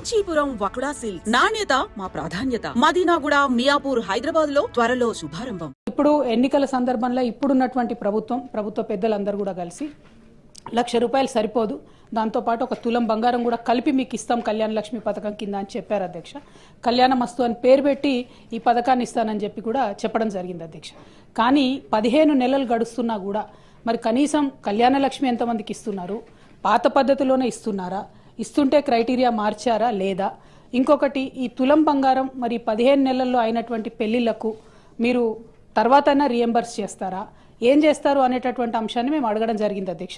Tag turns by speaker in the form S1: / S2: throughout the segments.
S1: Kanchipuram వకుడా silks నాణ్యత మా ప్రాధాన్యత. మదీనాగూడ, మియాపూర్, హైదరాబాద్ లో త్వరలో శుభారంభం.
S2: ఇప్పుడు ఎన్నికల సందర్భంలో ఇప్పుడున్నటువంటి ప్రభుత్వ పెద్దలందరూ కూడా కలిసి ₹1,00,000 సరిపోదు, దాంతోపాటు ఒక తులం బంగారం కూడా కలిపి మీకు ఇస్తాం కళ్యాణ లక్ష్మి పథకం కింద అని చెప్పారు అధ్యక్ష. కళ్యాణ మస్తు అని పేరు పెట్టి ఈ పథకాన్ని ఇస్తానని చెప్పి కూడా చెప్పడం జరిగింది అధ్యక్ష. కానీ 15 నెలలు గడుస్తున్నా కూడా మరి కనీసం కళ్యాణ లక్ష్మి ఎంతమందికి ఇస్తున్నారు, పాత పద్ధతిలోనే ఇస్తున్నారా, ఇస్తుంటే క్రైటీరియా మార్చారా లేదా, ఇంకొకటి ఈ తులం బంగారం మరి 15 నెలల్లో అయినటువంటి పెళ్లిళ్లకు మీరు తర్వాతైనా రీఎంబర్స్ చేస్తారా, ఏం చేస్తారు అనేటటువంటి అంశాన్ని మేము అడగడం జరిగింది అధ్యక్ష.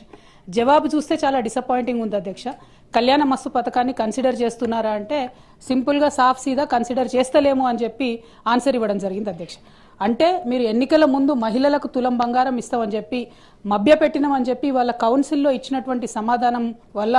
S2: జవాబు చూస్తే చాలా డిసప్పాయింటింగ్ ఉంది అధ్యక్ష. కళ్యాణ మస్తు పథకాన్ని కన్సిడర్ చేస్తున్నారా అంటే సింపుల్గా సాఫ్ సీదా కన్సిడర్ చేస్తలేము అని చెప్పి ఆన్సర్ ఇవ్వడం జరిగింది అధ్యక్ష. అంటే మీరు ఎన్నికల ముందు మహిళలకు తులం బంగారం ఇస్తామని చెప్పి మభ్యపెట్టినామని చెప్పి వాళ్ళ కౌన్సిల్లో ఇచ్చినటువంటి సమాధానం వల్ల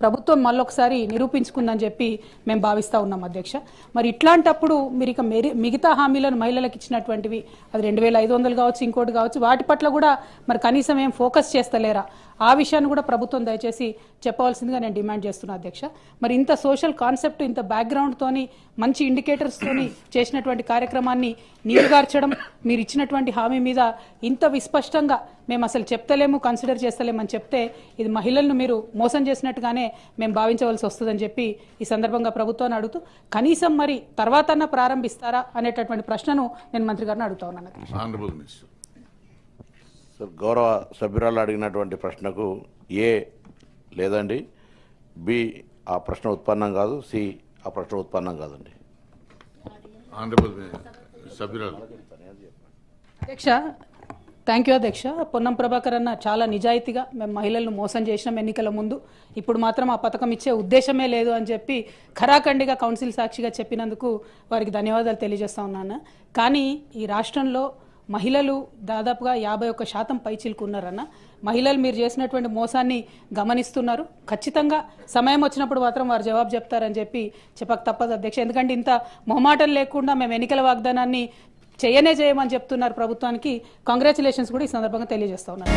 S2: ప్రభుత్వం మళ్ళొకసారి నిరూపించుకుందని చెప్పి మేము భావిస్తూ ఉన్నాం అధ్యక్ష. మరి ఇట్లాంటప్పుడు మీరు ఇక మిగతా హామీలను మహిళలకు ఇచ్చినటువంటివి అది 2,500 కావచ్చు, ఇంకోటి కావచ్చు, వాటి పట్ల కూడా మరి కనీసం ఏం ఫోకస్ చేస్తలేరా, ఆ విషయాన్ని కూడా ప్రభుత్వం దయచేసి చెప్పవలసిందిగా నేను డిమాండ్ చేస్తున్నా అధ్యక్ష. మరి ఇంత సోషల్ కాన్సెప్ట్, ఇంత బ్యాక్గ్రౌండ్తోని మంచి ఇండికేటర్స్తోని చేసినటువంటి కార్యక్రమాన్ని నీరుగార్చడం, మీరు ఇచ్చినటువంటి హామీ మీద ఇంత విస్పష్టంగా మేము అసలు చెప్తలేము, కన్సిడర్ చేస్తలేమని చెప్తే ఇది మహిళలను మీరు మోసం చేసినట్టుగానే మేము భావించవలసి వస్తుందని చెప్పి ఈ సందర్భంగా ప్రభుత్వాన్ని అడుగుతూ కనీసం మరి తర్వాతన్నా ప్రారంభిస్తారా అనేటటువంటి ప్రశ్నను నేను మంత్రి గారిని అడుగుతా ఉన్నాను.
S3: గౌరవ సభ్యురాలు అడిగినటువంటి ప్రశ్నకు ఏ లేదండి, బి ఆ ప్రశ్న ఉత్పన్నం కాదు, సి ఆ ప్రశ్న ఉత్పన్నం కాదండి.
S2: అధ్యక్ష, థ్యాంక్ యూ అధ్యక్ష. పొన్నం ప్రభాకర్ అన్న చాలా నిజాయితీగా మేము మహిళలను మోసం చేసినాం ఎన్నికల ముందు, ఇప్పుడు మాత్రం ఆ పథకం ఇచ్చే ఉద్దేశమే లేదు అని చెప్పి ఖరాఖండిగా కౌన్సిల్ సాక్షిగా చెప్పినందుకు వారికి ధన్యవాదాలు తెలియజేస్తా ఉన్నాను. కానీ ఈ రాష్ట్రంలో మహిళలు దాదాపుగా 51% పైచిలుకున్నారన్న. మహిళలు మీరు చేసినటువంటి మోసాన్ని గమనిస్తున్నారు. ఖచ్చితంగా సమయం వచ్చినప్పుడు మాత్రం వారు జవాబు చెప్తారని చెప్పి చెప్పక తప్పదు అధ్యక్ష. ఎందుకంటే ఇంత మొహమాటం లేకుండా మేము ఎన్నికల వాగ్దానాన్ని చేయమని చెప్తున్నారు ప్రభుత్వానికి. కంగ్రాచులేషన్స్ కూడా ఈ సందర్భంగా తెలియజేస్తా ఉన్నారు.